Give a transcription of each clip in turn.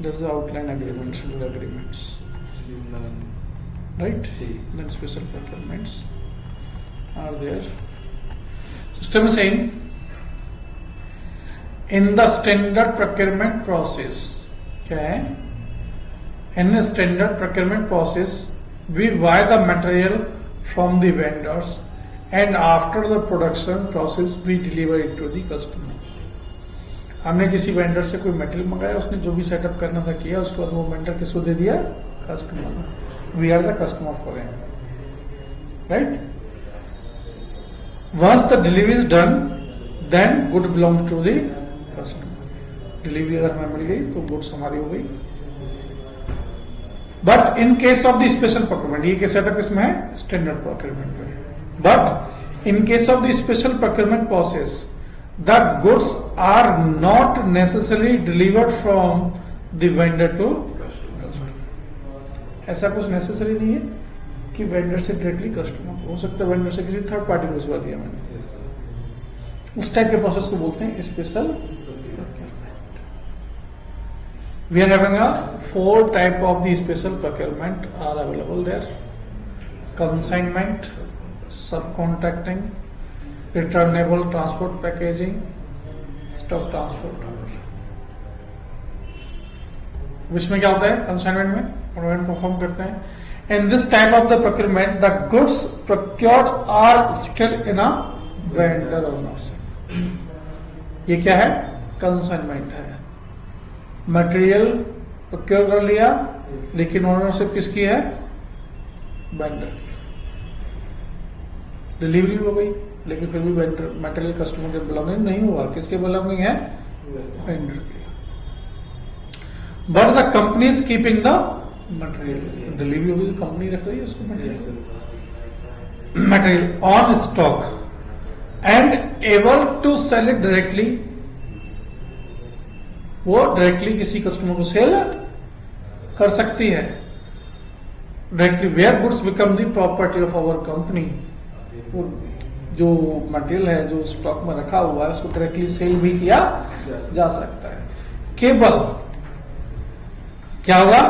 There is outline agreement, schedule agreements, right? Then special procurements are there. System is saying in the standard procurement process, okay, in the standard procurement process we buy the material from the vendors and after the production process we deliver it to the customer. हमने किसी vendor से कोई material मंगाया, उसने जो भी setup करना था किया, उसके बाद वो वेंडर किसको दे दिया? Customer. We are the customer for him, right? Once the delivery is done then good belongs to the customer. Delivery अगर हमें मिल गई तो गुड्स हमारी हो गई. But in case of the special procurement, ये सेटअप इसमें है स्टैंडर्ड प्रोक्योरमेंट में. But in case of the special procurement process the goods are not necessarily delivered from the vendor to customer. ऐसा कुछ नेसेसरी नहीं है कि वेंडर से डायरेक्टली कस्टमर, हो सकता है वेंडर से किसी थर्ड पार्टी को भिजवा दिया मैंने. उस टाइप के प्रोसेस को बोलते हैं special procurement. We are having a 4 type of the special procurement are available there. Consignment, subcontracting, returnable transport packaging, stock transport. इसमें क्या होता है? कंसाइनमेंट में प्रोक्योरमेंट परफॉर्म करते हैं. In this type of the procurement the goods procured are still in a vendor ownership. ये क्या है? कंसाइनमेंट है. मटेरियल प्रोक्योर कर लिया लेकिन ओनरशिप किसकी है? वेंडर की. डिलीवरी हो गई लेकिन फिर भी मटेरियल कस्टमर के बिलोंगिंग नहीं हुआ. किसके बिलोंगिंग है? वेंडर के. But the company is keeping the material. Delivery होगी तो कंपनी रख रही है उसको material on stock and able to sell it directly. वो डायरेक्टली किसी कस्टमर को सेल कर सकती है directly. Where goods become the property of our company. जो मटेरियल है जो स्टॉक में रखा हुआ है उसको डायरेक्टली सेल भी किया जा सकता है. केवल क्या होगा?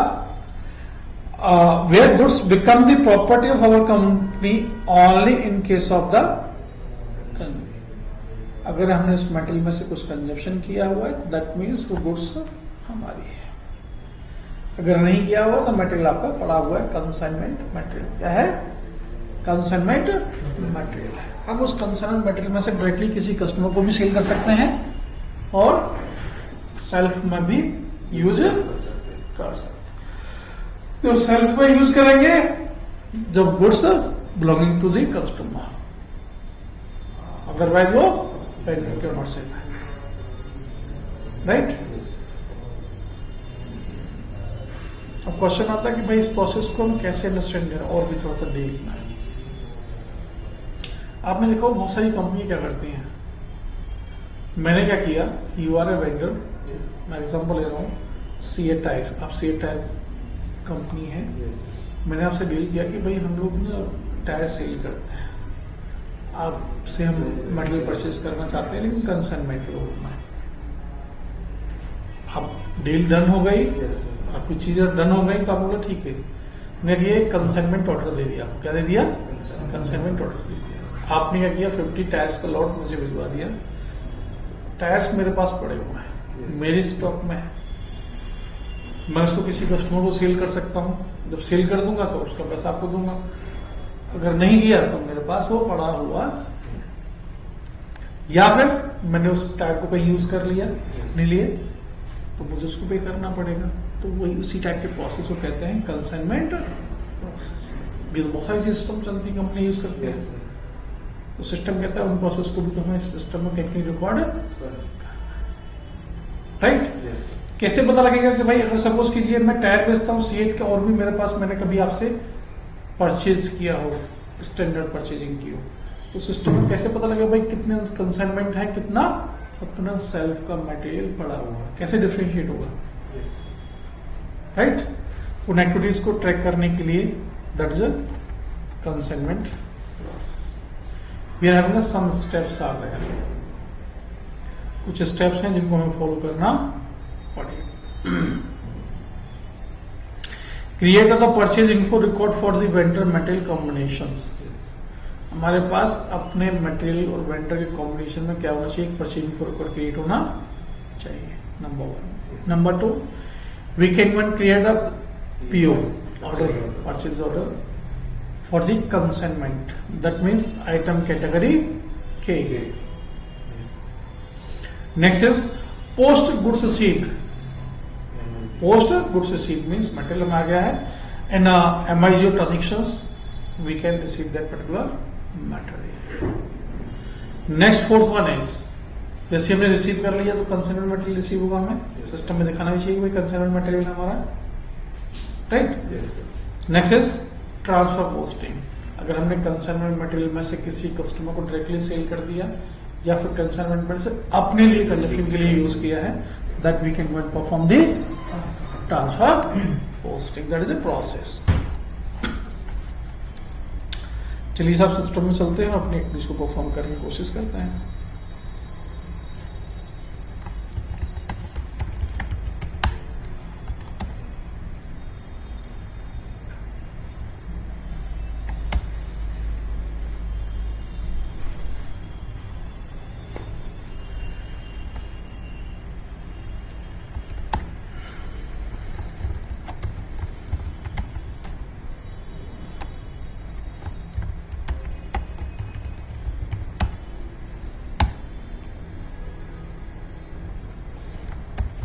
Where goods become the property of our company only in case of the company. अगर हमने उस मटेरियल में से कुछ कंजप्शन किया हुआ है दैट मीन्स वो गुड्स हमारी है. अगर नहीं किया हुआ तो मटेरियल आपका पड़ा हुआ है. कंसाइनमेंट मटेरियल क्या है? कंसाइनमेंट मटेरियल है. हम उस कंसाइनमेंट मटेरियल में से डायरेक्टली किसी कस्टमर को भी सेल कर सकते हैं और सेल्फ में भी यूज कर सकते हैं. तो सेल्फ में यूज करेंगे जब goods belonging to the customer, otherwise वो वेंडर के ओनरशिप है, राइट? अब क्वेश्चन आता है कि भाई इस प्रोसेस को हम कैसे अंडरस्टैंड करें और भी थोड़ा सा डीप में. आपने देखा बहुत सारी कंपनी क्या करती हैं. मैंने क्या किया, यू आर ए वेंडर, मैं एग्जांपल ले रहा हूँ सी ए टायर. आप सी ए टायर कंपनी है, मैंने आपसे डील किया कि भाई हम लोग ना टायर सेल करते हैं, आपसे हम मटेरियल परचेज करना चाहते हैं लेकिन कंसाइनमेंट के रूप में. अब डील डन हो गई, आपकी चीजें डन हो गई तो आप बोला ठीक है. मैंने ये कंसाइनमेंट ऑर्डर दे दिया. क्या दे दिया? कंसाइनमेंट ऑर्डर दे दिया. आपने क्या किया? 50 टायर्स का लॉट मुझे भिजवा दिया. टायर्स मेरे पास पड़े हुए हैं, मेरी स्टॉक में. मैं उसको किसी कस्टमर को सेल कर सकता हूँ. जब सेल कर दूंगा तो उसका पैसा आपको दूंगा. अगर नहीं किया तो मेरे पास वो पड़ा हुआ, या फिर मैंने उस टायर को कहीं यूज कर लिया अपने लिए तो मुझे उसको पे करना पड़ेगा. तो वही उसी टाइप के प्रोसेस को कहते हैं कंसाइनमेंट प्रोसेस. भी तो बहुत सारी सिस्टम चलती कंपनी यूज करती है. तो सिस्टम कहता है उन प्रोसेस को भी तो हमें सिस्टम में कहीं रिकॉर्ड, राइट? कैसे पता लगेगा कि भाई अगर सपोज कीजिए मैं टायर बेचता हूँ सीएट का और भी मेरे पास मैंने कभी आपसे परचेज किया हो, स्टैंडर्ड परचेजिंग की हो, तो सिस्टम में कैसे पता लगेगा भाई कितने कंसाइनमेंट है, कितना अपना सेल्फ का मटेरियल पड़ा हुआ, कैसे डिफरेंशिएट होगा, राइट? उन एक्टिविटीज को ट्रैक करने के लिए that is a consignment process. We are having some steps are there. कुछ स्टेप्स हैं जिनको हमें फॉलो करना पड़ेगा। Create the purchase info record for the vendor material combinations. हमारे पास अपने मटेरियल और वेंडर के कॉम्बिनेशन में क्या होना चाहिए, परचेज इन्फो रिकॉर्ड क्रिएट होना चाहिए, number 1। Number 2, we can one create a PO order, purchase order for the consignment, that means item category K. Next is post goods receipt. Post goods receipt means material में आ गया है, and MIGO transactions we can receive that particular material. Next fourth one is, जैसे हमने receive कर लिया तो consignment material receive होगा, हमें सिस्टम में दिखाना भी चाहिए भाई कंसाइनमेंट मटेरियल हमारा, right. Next is transfer posting. अगर हमने कंसाइनमेंट मटेरियल में से किसी कस्टमर को डायरेक्टली सेल कर दिया या फिर कंसाइनमेंट मटेरियल से अपने लिए कंजप्शन के लिए यूज किया है, that we can perform the transfer posting, that is a process. चलिए साहब सिस्टम में चलते हैं, अपने इसको परफॉर्म करने की कोशिश करते हैं।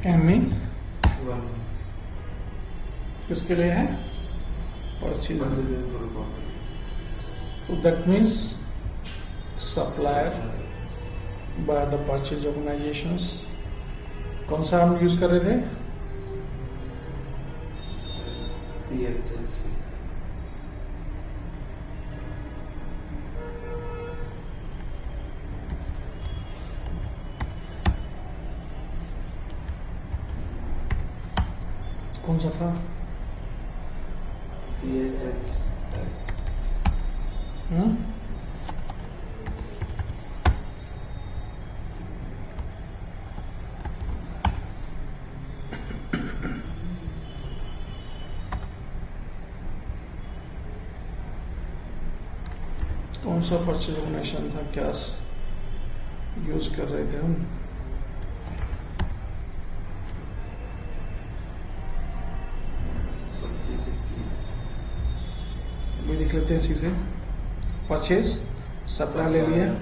ME किसके लिए है, परचेज। तो that means supplier by the purchase organisations. कौन सा हम यूज कर रहे थे, कौन सा था, कौन सा परचेज ऑर्गेनाइजेशन था, क्या यूज कर रहे थे हम, भी देख लेते हैं चीजें। परचेज सप्लाई ले लिया,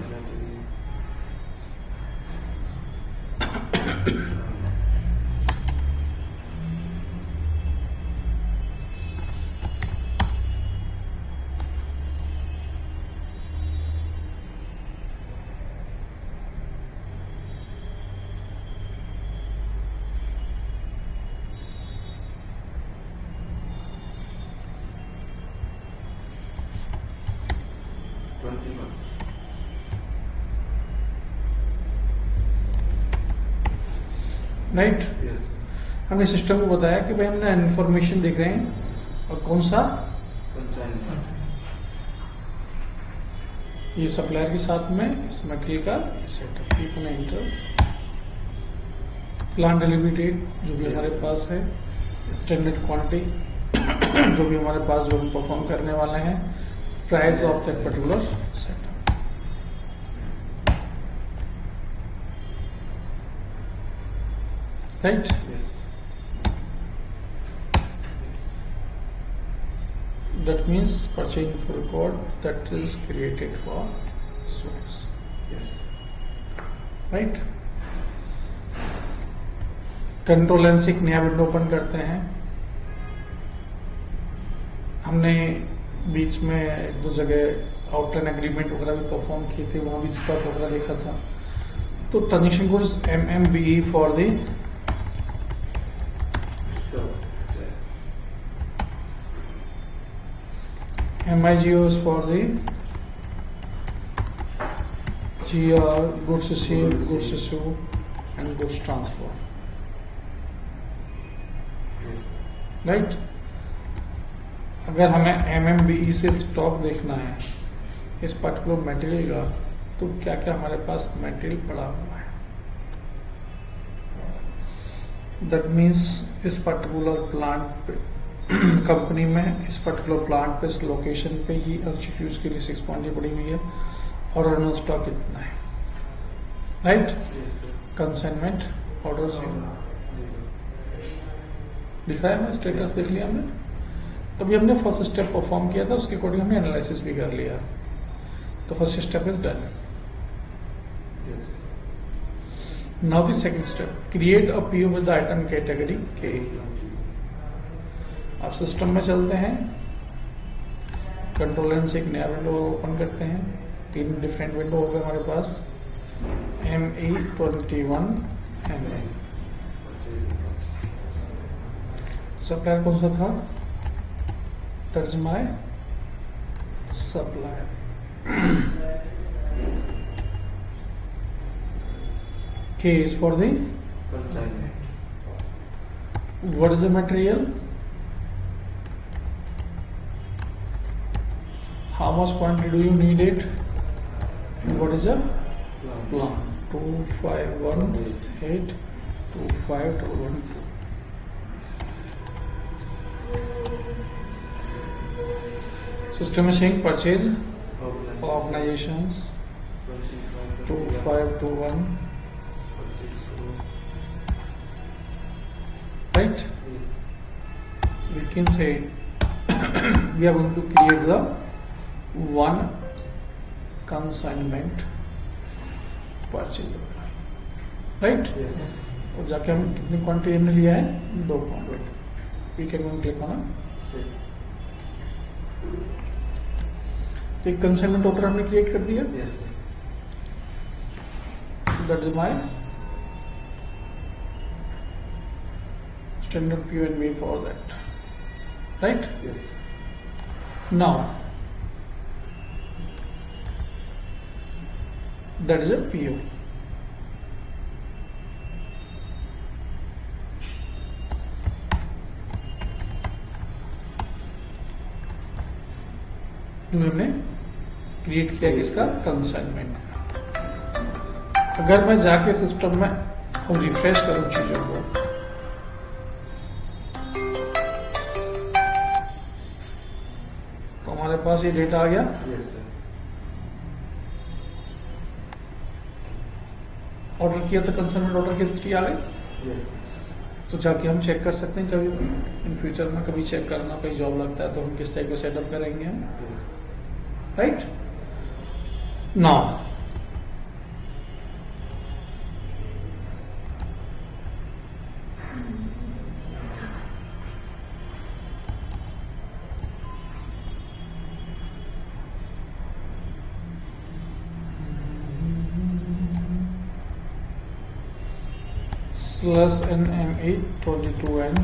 राइट। हमने सिस्टम को बताया कि भाई हमने इंफॉर्मेशन देख रहे हैं और कौन सा, ये सप्लायर के साथ में इस मटेरियल का setup, inter plan delivery date जो भी हमारे पास है, स्टैंडर्ड क्वांटिटी जो भी हमारे पास जो हम परफॉर्म करने वाले हैं, price of that particular setup, right? That means purchase info record that is created for source. Yes. Right? Control N से एक नया विंडो ओपन करते हैं। हमने बीच में एक दो जगह आउटलाइन एग्रीमेंट वगैरह भी परफॉर्म किए थे, वहां भी स्कॉप वगैरह देखा था। तो transaction codes MMBE for the MIGOs for the GR, goods received, goods issued, and goods transfer. Right? अगर हमें MMBE से स्टॉक देखना है इस पर्टिकुलर मटेरियल का, तो क्या क्या हमारे पास मटेरियल पड़ा हुआ है, दैट मीन्स इस पर्टिकुलर प्लांट पे कंपनी में इस पर्टिकुलर प्लांट पे इस लोकेशन पे ही अनसिक्योर्ड के लिए 6 पॉइंट पड़ी हुई है और रन स्टॉक इतना है, राइट। कंसाइनमेंट ऑर्डर दिख रहा है ना, स्टेटस देख लिया हमने। तभी हमने फर्स्ट स्टेप परफॉर्म किया था, उसके अकॉर्डिंग हमने एनालिसिस भी कर लिया। तो first step is done. Now the second step, create a PO with the item category के। अब सिस्टम में चलते हैं, कंट्रोल एन से एक नया विंडो ओपन करते हैं। 3 डिफरेंट विंडो हो गए हमारे पास, ME21 MA। सप्लायर कौन सा था? That's my supplier. K is for the consignment. What is the material? How much quantity do you need it? And what is the plan? 251825212. System is saying purchase organizations 2521, right? We can say we are going to create the one consignment purchase order, right? Yes. और जाके हम कितनी quantity हमने लिया है? 2 quantity. We can click on Same. तो एक consignment order हमने क्रिएट कर दिया। Yes. That is my standard PO and way for that, right? Yes. Now that is a PO. जो हमने क्रिएट किया किसका? कंसाइनमेंट। अगर मैं जाके सिस्टम में रिफ्रेश करूं चीजों को, तो हमारे पास ये डेटा आ गया। Yes, sir. ऑर्डर किया तो कंसाइनमेंट ऑर्डर की स्थिति आ गई। Yes. तो जाके हम चेक कर सकते हैं, कभी इन फ्यूचर में कभी चेक करना, कहीं जॉब लगता है तो हम किस टाइप का सेटअप करेंगे हम, Yes. Right. Now /NME22N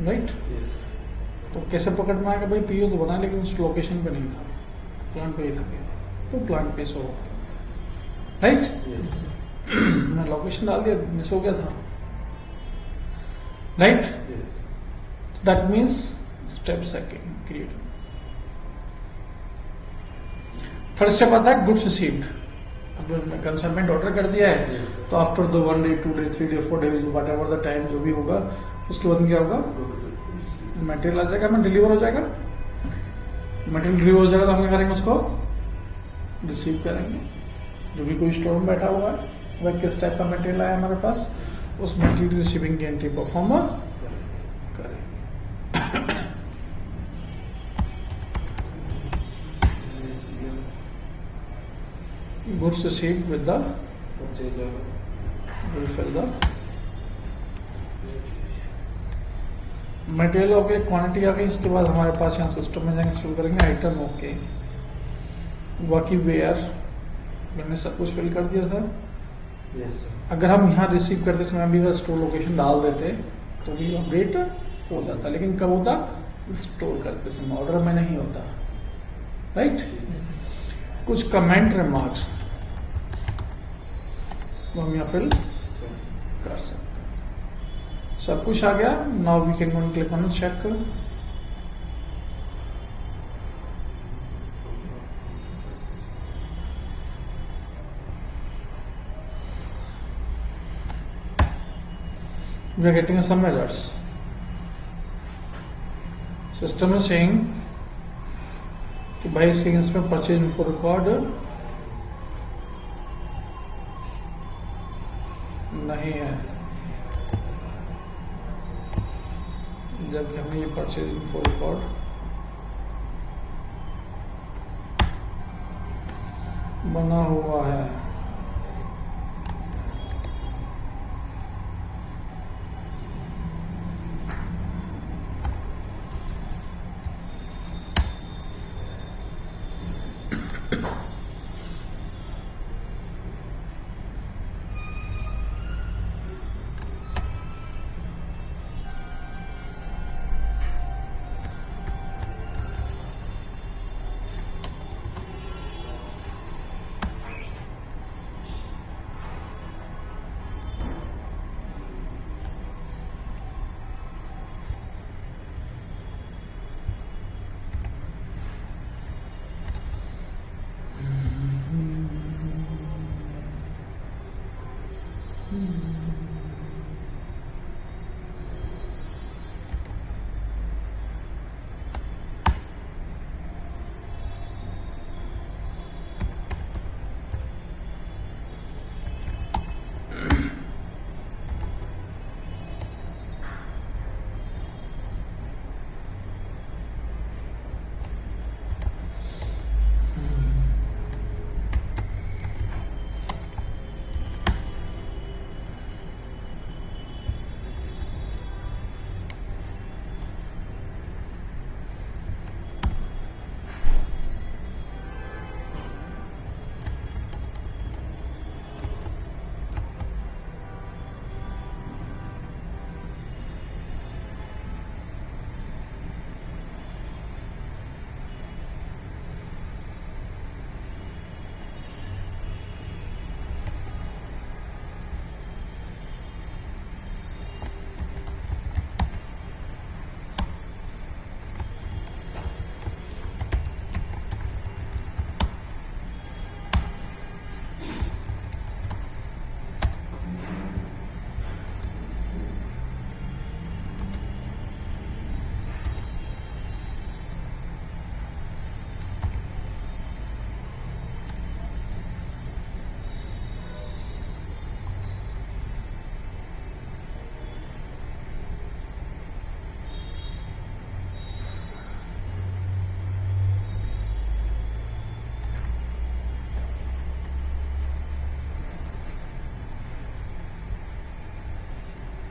right. Yes. तो कैसे पकड़ में आएगा भाई? पीओ तो बना लेकिन उस लोकेशन पे नहीं था, प्लांट पे ही था, तो प्लांट पे शो राइट। Yes. मैं लोकेशन डाल दिया, मिस हो गया था, right. Yes. That means step second create. Third step आता है गुड्स रिसीव्ड। अब मैं कंसाइनमेंट ऑर्डर कर दिया है, Yes. तो after the 1 day 2 day 3 day 4 day what ever the time जो भी होगा, उसके बाद क्या होगा? मटेरियल आ जाएगा, मैं डिलीवर हो जाएगा। मटेरियल डिलीवर हो जाएगा तो हम क्या करेंगे? उसको रिसीव करेंगे। जो भी कोई स्टोर में बैठा हुआ है, वह किस टाइप का मटेरियल आया हमारे पास, उस मटेरियल रिसीविंग की एंट्री परफॉर्म करेंगे। Goods received with the Purchase order. will fill the material okay, quantity आ गई, इसके बाद हमारे पास यहाँ सिस्टम में जाएंगे, इंस्टॉल करेंगे आइटम ओके, बाकी वेयर मैंने सब कुछ फिल कर दिया था। Yes sir. अगर हम यहाँ रिसीव करते समय भी अगर स्टोर लोकेशन डाल देते तो भी अपडेट हो जाता, लेकिन कब होता, स्टोर करते समय, ऑर्डर में नहीं होता, राइट। कुछ कमेंट रिमार्क्स वो हम यहाँ फिल कर सकते हैं। सब कुछ आ गया। Now we can going click on check. We are getting some errors. System is saying कि भाई इसमें परचेज इन्फो रिकॉर्ड नहीं है, जबकि हमने ये परचेज इन्फो रिकॉर्ड बना हुआ है।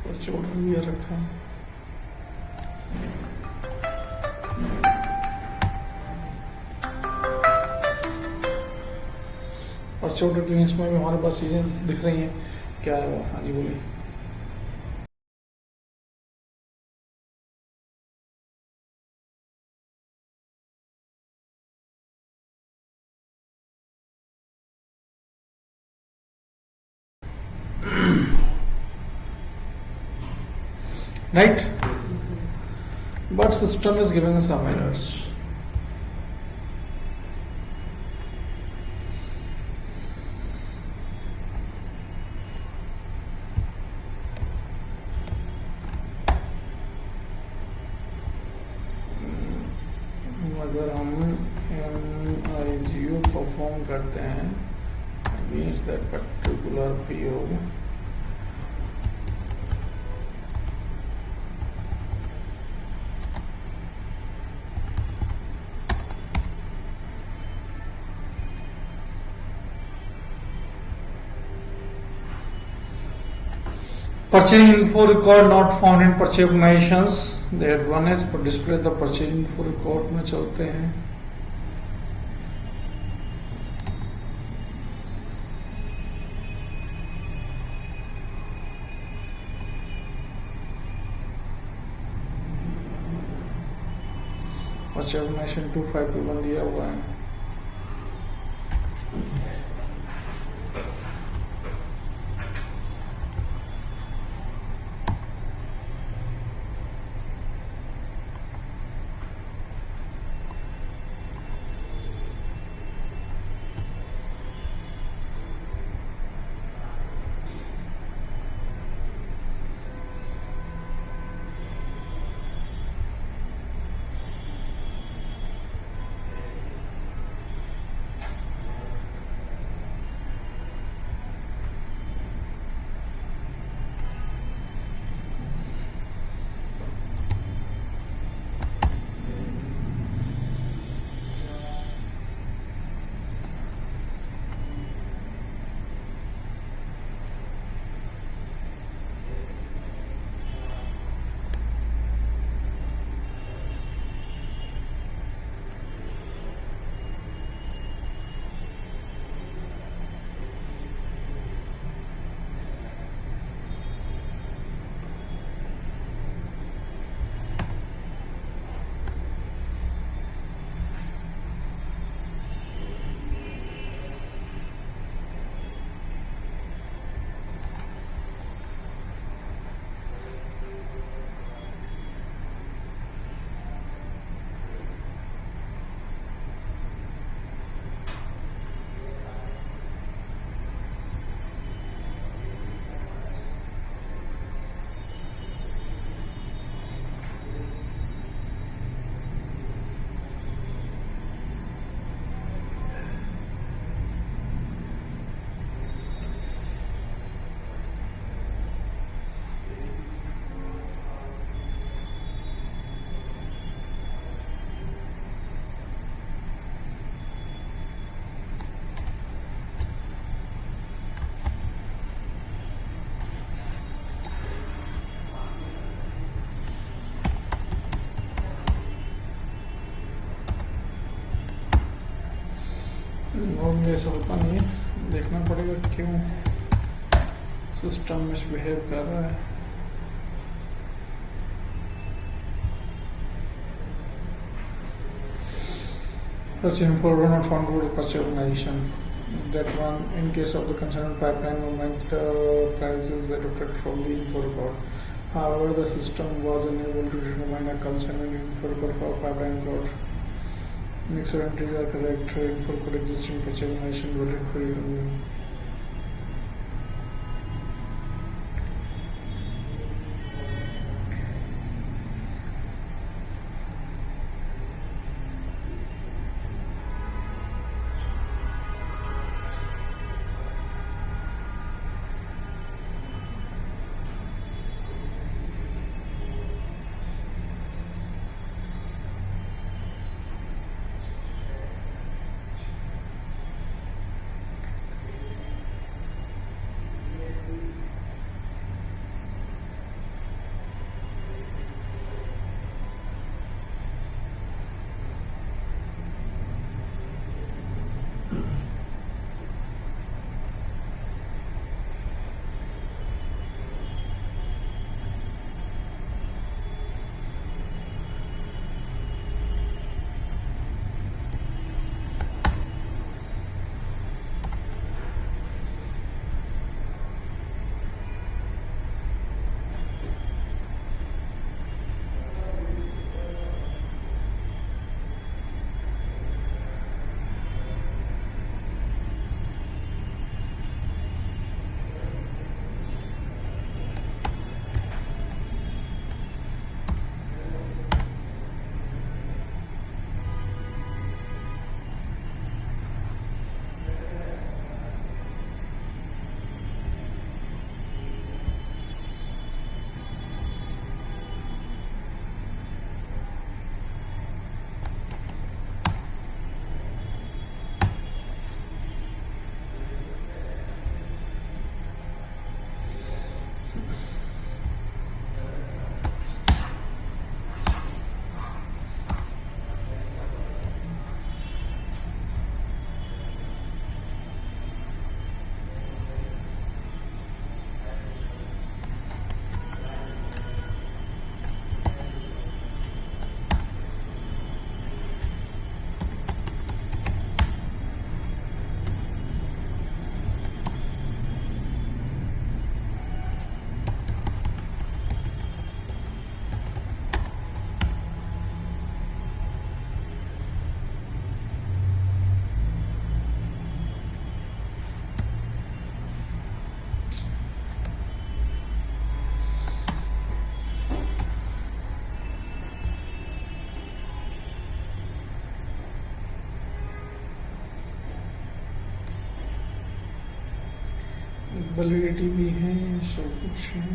परचेज ऑर्डर भी आ रखा है। परचेज ऑर्डर की लिंक्स में भी हमारे पास चीजें दिख रही हैं। क्या है वो? हाँ जी बोलिए। Right? But system is giving some errors. अगर हम MIGO परफॉर्म करते हैं against that particular PO, Purchase info record not found in purchase organizations. That one is display the purchase info record में चलते हैं. Purchase organization 2521 दिया हुआ है. नॉर्मली ऐसा होता नहीं है, देखना पड़ेगा क्यों सिस्टम मिसबिहेव कर रहा है. Purchase for one not found good purchase organization. That one, in case of the concerned pipeline movement, prices that reflect from the info record. However, the system was unable to determine a concerned info record for pipeline code. Next entries are correct. Info code existing purchase organization voted for you. Validity भी है, सब कुछ है।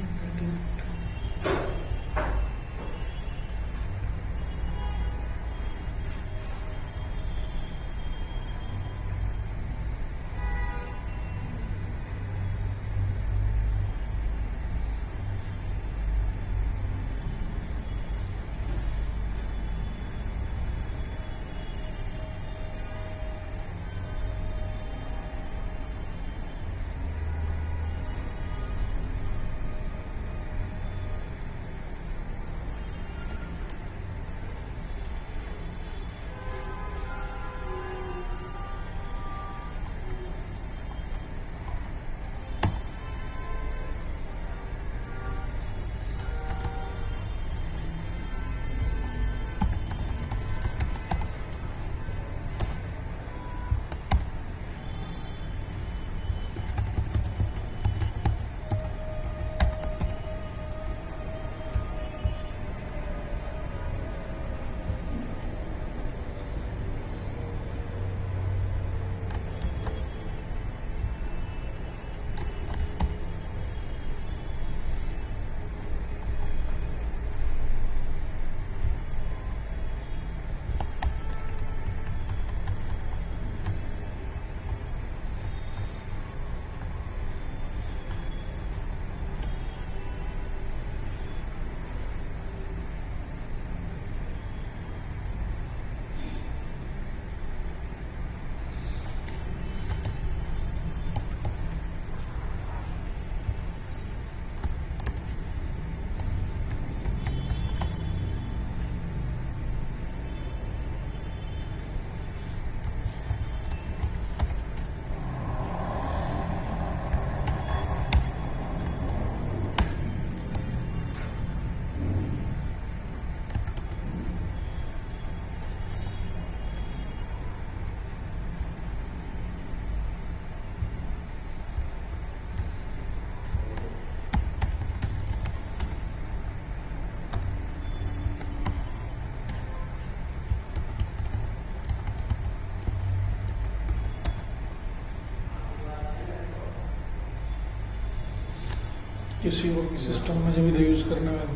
किसी और भी system में जब इधर यूज करने में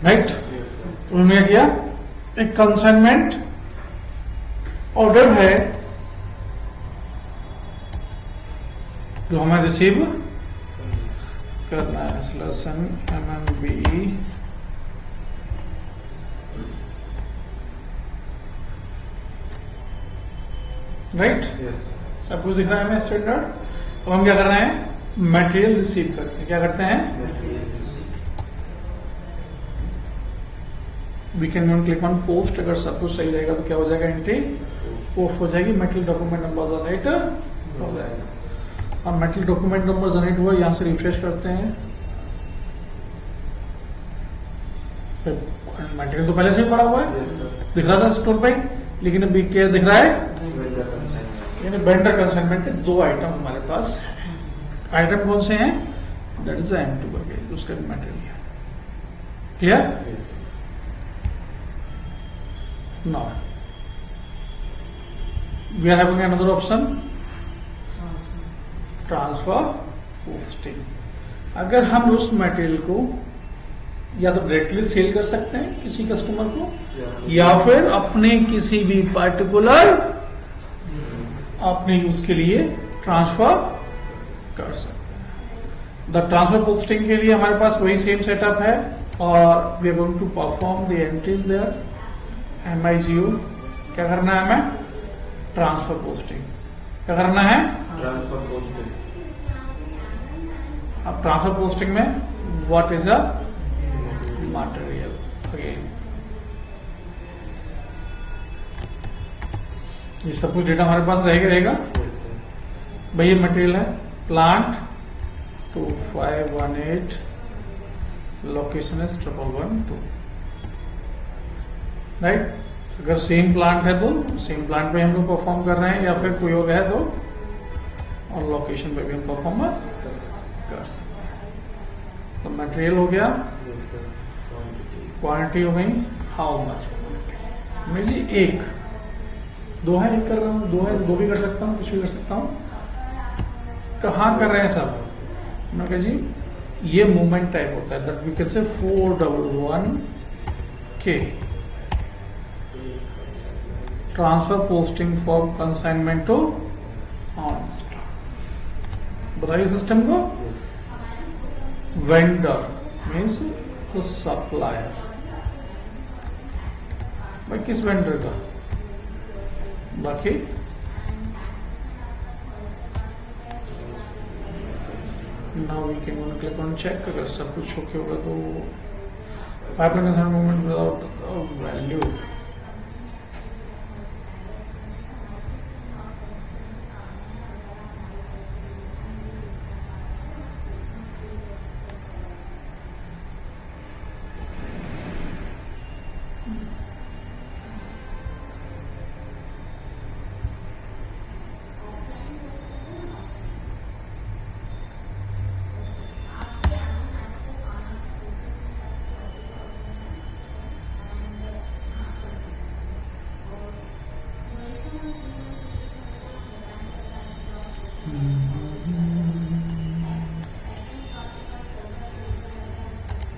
राइट। तो उन्होंने क्या किया, एक कंसाइनमेंट ऑर्डर है जो हमें रिसीव करना है। लेसन MMBE राइट, सब कुछ दिख रहा है हमें स्टैंडर्ड। अब हम क्या कर रहे हैं, मटेरियल रिसीव करते हैं। क्या करते हैं, we can click on post. अगर सब कुछ सही रहेगा तो क्या हो जाएगा, एंट्री पोस्ट हो जाएगी। मटेरियल डॉक्यूमेंट नंबर जनरेट हो जाएगा। और मटेरियल डॉक्यूमेंट नंबर जनरेट हुआ, यहां से रिफ्रेश करते हैं। मटेरियल तो पहले से ही पड़ा हुआ है, दिख रहा था स्टोर पे, लेकिन अभी क्या दिख रहा है, वेंडर कंसाइनमेंट के दो आइटम हमारे पास। आइटम कौन से हैं, दैट इज M2 करके उसका मटेरियल है। Clear now we are having another option, transfer posting. अगर हम उस मटेरियल को या तो डायरेक्टली सेल कर सकते हैं किसी कस्टमर को, या फिर अपने किसी भी पार्टिकुलर अपने यूज के लिए ट्रांसफर कर सकते हैं। द ट्रांसफर पोस्टिंग के लिए हमारे पास वही सेम सेटअप है, और we are going to perform the entries there. MIGO क्या करना है हमें, ट्रांसफर पोस्टिंग। क्या करना है, ट्रांसफर पोस्टिंग। अब ट्रांसफर पोस्टिंग में what is a material, again ये सब कुछ डेटा हमारे पास रहेगा। भाई ये मटेरियल है, प्लांट 2518, लोकेशन है 1112 राइट। अगर सेम प्लांट है तो सेम प्लांट पे हम लोग परफॉर्म कर रहे हैं, या फिर कोई और है तो और लोकेशन पे भी हम परफॉर्म कर सकते हैं। तो मटेरियल हो गया, क्वांटिटी हो गई, हाउ मच क्वांटिटी में जी एक दो है, एक कर रहा हूँ, दो है, दो भी कर सकता हूँ, कुछ भी कर सकता हूँ। कहाँ कर रहे हैं सब? मैं कहा जी ये मूवमेंट टाइप होता है, that we can say 411K transfer posting for consignment to on stock. बताइए सिस्टम को। वेंडर मीन्स सप्लायर, भाई किस वेंडर का? बाकी now we can gonna click on check. अगर सब कुछ ओके होगा तो pipeline consignment movement without value.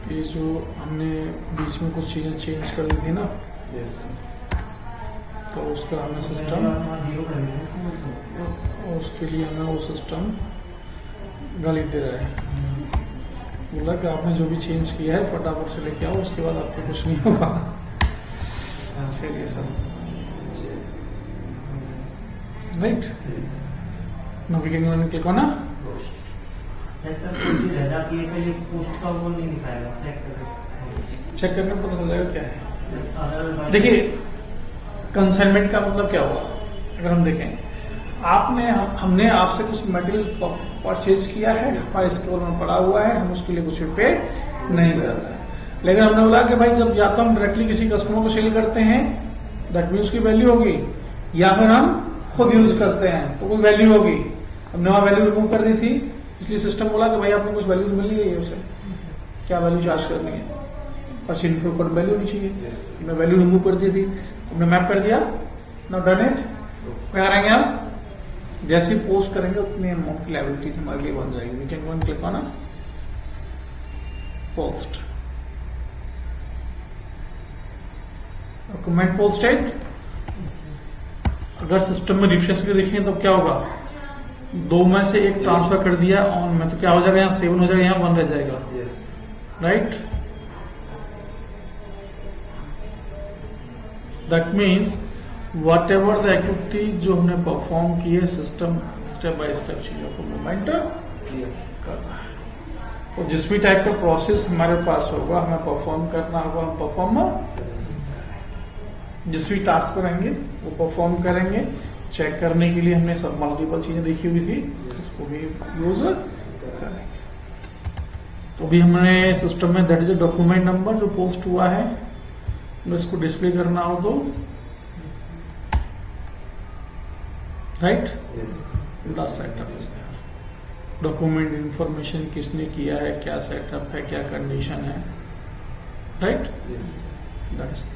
ये जो हमने बीच में कुछ चीज़ें चेंज कर दी थी ना, Yes. तो उसका हमें सिस्टम, उसके लिए हमें वो सिस्टम गाली दे रहा है। बोला कि आपने जो भी चेंज किया है फटाफट से लेके आओ, उसके बाद आपको कुछ नहीं होगा। चलिए sir, right. Now we can click on ना। ऐसा कुछ ही रह जाती है, चलिए पोस्ट का वो नहीं दिखाएगा, चेक करने में पता चल जाएगा क्या है। अगर देखिए कंसाइनमेंट का मतलब क्या हुआ, अगर हम देखें आपने हमने आपसे कुछ मटेरियल परचेज किया है, हमारे स्टोर में पड़ा हुआ है, हम उसके लिए कुछ भी पे नहीं कर रहे हैं, लेकिन हमने बोला कि भाई जब या तो हम डायरेक्टली किसी कस्टमर को सेल करते हैं दैट मीन्स उसकी वैल्यू होगी, या फिर हम खुद यूज करते हैं तो कोई वैल्यू होगी। हमने वहाँ वैल्यू रिमूव कर दी थी, इसलिए सिस्टम बोला कि भाई आपको कुछ वैल्यू मिल रही है, उसे क्या वैल्यू चार्ज करनी है, परचेज इन्फो कोड वैल्यू होनी चाहिए। हमने वैल्यू रिमूव कर दी थी, हमने मैप कर दिया। Now done it. क्या करेंगे हम? जैसे ही पोस्ट करेंगे उतनी अमाउंट की लायबिलिटीज हमारे लिए बन जाएगी। We can go and click on post document posted. अगर सिस्टम में रिफ्रेश करके देखें तो क्या होगा, दो में से एक ट्रांसफर कर दिया ऑन में, तो क्या हो जाएगा, यहाँ 7 हो जाएगा, यहाँ 1 रह जाएगा, Yes. Right. That means what ever the activities जो हमने परफॉर्म की है, सिस्टम स्टेप बाय स्टेप चीजों को मूवमेंट Clear. कर रहा है। तो जिस भी टाइप का प्रोसेस हमारे पास होगा, हमें परफॉर्म करना होगा, हम परफॉर्म जिस भी टास्क पर रहेंगे वो परफॉर्म करेंगे। चेक करने के लिए हमने सब मल्टीपल चीजें देखी हुई थी, उसको भी यूज करेंगे। तो अभी हमने सिस्टम में that is a document number जो पोस्ट हुआ है, इसको डिस्प्ले करना हो तो right, Yes. The setup is there. Document information किसने किया है, क्या सेटअप है, क्या कंडीशन है, right, Yes. That is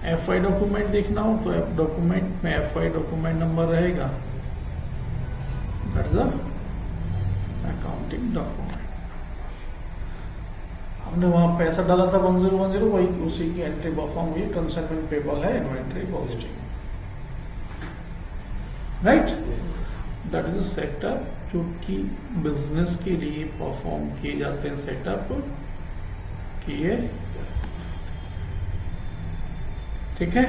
FI document देखना हो तो डॉक्यूमेंट में एफआई डॉक्यूमेंट नंबर रहेगा, that is the accounting document. हमने वहां पैसा डाला था 1010, वही उसी की एंट्री परफॉर्म हुई, कंसाइनमेंट पेबल है, inventory posting, right. Yes. That is setup जो कि बिजनेस के लिए परफॉर्म किए जाते हैं, सेटअप किए, ठीक है।